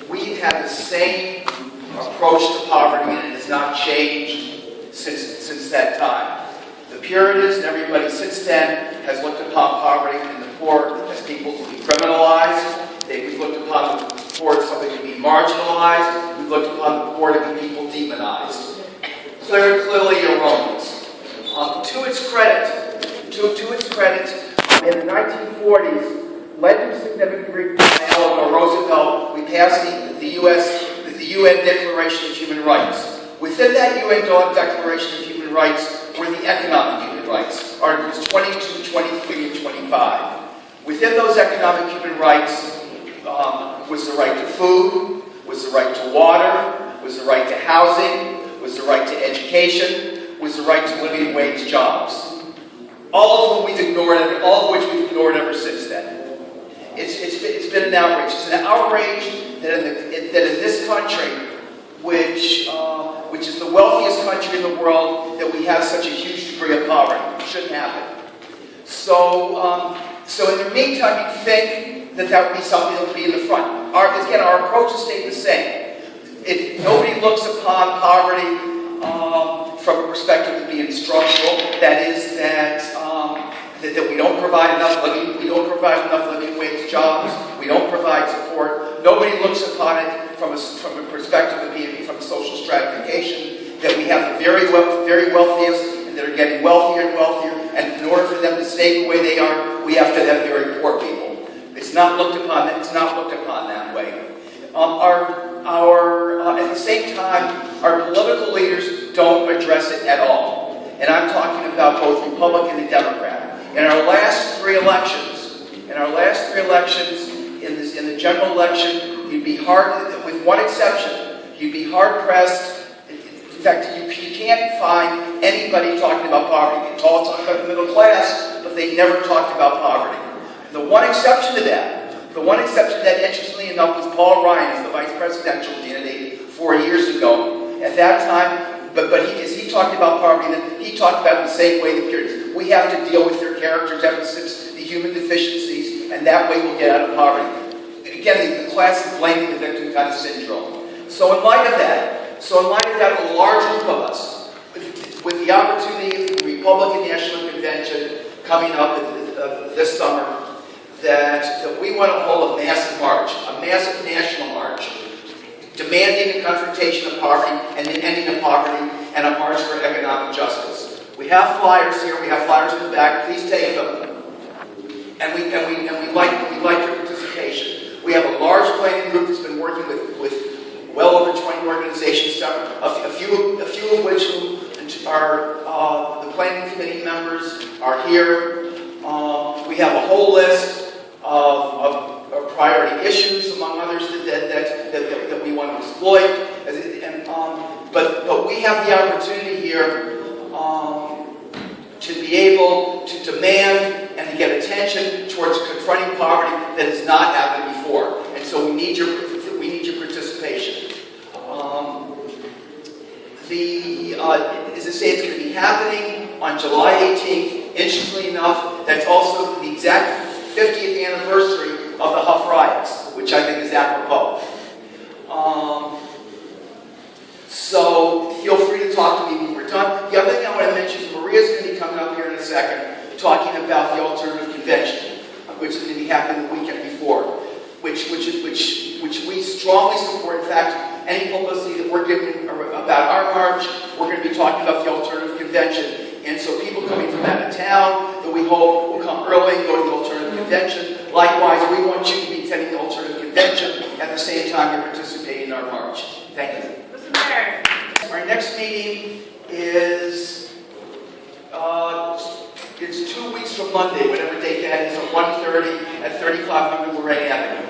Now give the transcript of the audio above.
we've had the same approach to poverty, and it has not changed since that time. The Puritans and everybody since then has looked upon poverty and the poor as people to be criminalized. We've looked upon the poor as something to be marginalized. We've looked upon the poor to be people demonized. Clearly erroneous. To its credit, in the 1940s, led to significant reform by Eleanor Roosevelt, we passed the UN Declaration of Human Rights. Within that UN Declaration of Human Rights were the economic human rights, Articles 22, 23, and 25. Within those economic human rights was the right to food, was the right to water, was the right to housing, was the right to education, was the right to living wage jobs. All of which we've ignored ever since then. It's been an outrage. It's an outrage that in this country, which is the wealthiest country in the world, that we have such a huge degree of poverty. It shouldn't happen. So in the meantime, you'd think that would be something that would be in the front. Our approach has stayed the same. Nobody looks upon poverty from a perspective of being structural. That is that we don't provide enough living wage jobs. We don't provide support. Nobody looks upon it from a perspective of being from social stratification. That we have the very wealthiest, and that are getting wealthier and wealthier. And in order for them to stay the way they are, we have to have very poor people. It's not looked upon that way. At the same time, our political leaders don't address it at all. And I'm talking about both Republican and Democrat. In our last three elections, in the general election, you'd be with one exception, you'd be hard pressed. In fact, you can't find anybody talking about poverty. They talk about the middle class, but they never talked about poverty. The one exception to that, interestingly enough, was Paul Ryan as the vice presidential candidate 4 years ago. At that time, as he talked about poverty, then he talked about it the same way the Puritans. We have to deal with their character deficits, the human deficiencies, and that way we'll get out of poverty. Again, the classic blaming the victim kind of syndrome. So in light of that, a large group of us, with the opportunity of the Republican National Convention coming up this summer, that we want to hold a massive national march, demanding a confrontation of poverty and the ending of poverty and a march for economic justice. We have flyers here. We have flyers in the back. Please take them. And we like your participation. We have a large planning group that's been working with well over 20 organizations, a few of which are the planning committee members are here. We have a whole list of priority issues, among others, that we want to exploit. But we have the opportunity here to be able to demand and to get attention towards confronting poverty that has not happened before. And so we need your participation. As I say, it's going to be happening on July 18th. Interestingly enough, that's also the exact 50th anniversary of the Huff riots, which I think is apropos. So feel free to talk to me when we're done. The other thing I want to mention is Maria's going to be coming up here in a second, talking about the alternative convention, which is going to be happening the weekend before, which we strongly support. In fact, any publicity that we're giving about our march, we're going to be talking about the alternative convention. And so people coming from out of town that we hope will come early and go to the alternative convention. Likewise, we want you to be attending the alternative convention at the same time you're participating in our march. Thank you. Mr. Mayor. Our next meeting is it's 2 weeks from Monday, whatever date that is, at 1:30 at 3500 Lorraine Avenue.